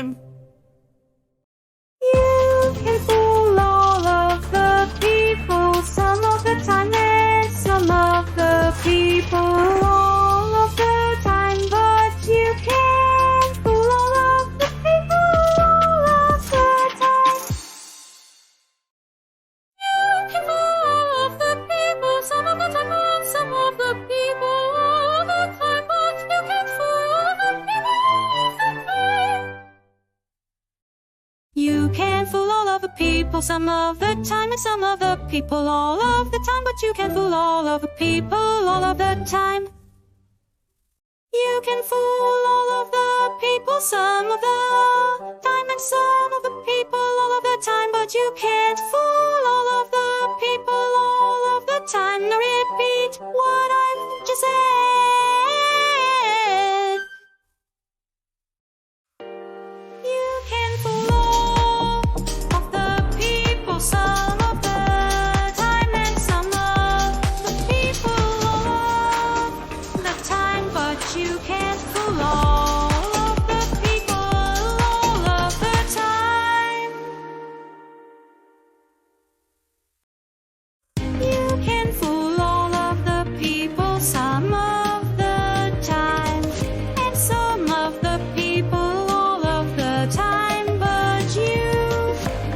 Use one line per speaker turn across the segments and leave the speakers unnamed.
time.
You can fool all of the people some of the time, and some of the people all of the time, but you can't fool all of the people all of the time. You can fool all of the people some of the time, and some of the people all of the time, but you can't fool all of the people all of the time. You can fool all of the people some of the time, and some of the people all of the time, but you can fool all of the people all of the time. You can fool all of the people some of the time, and some of the people all of the time, but you can't fool all of the people all of the time. Now repeat what I've just said. You can fool all of the people some of the time, and some of the people all of the time, but you can't fool all of the people all of the time. You can fool all of the people some of the time, and some of the people all of the time, but you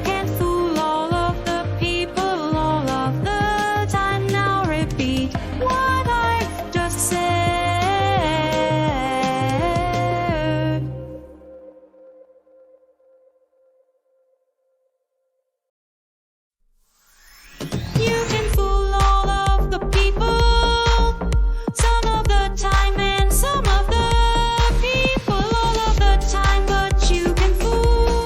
can't fool all of the people all of the time. Now repeat what I've just said. You can fool all of the people some of the time, and some of the people all of the time, but you can fool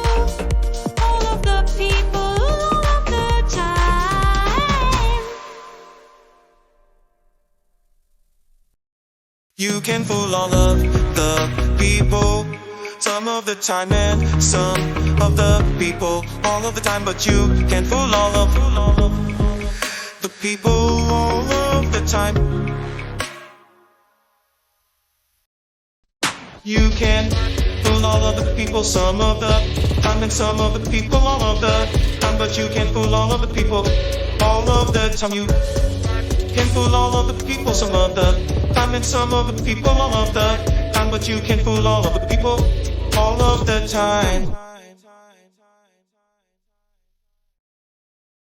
all of the people all of the time.
You can fool all of the people some of the time, and some of the people all of the time, but you can fool all of the people all of the time. You can fool all of the people some of the time, and some of the people all of the time, but you can fool all of the people all of the time. You can fool all of the people some of the time, and some of the people all of the time, but you can fool all of the people all of the time.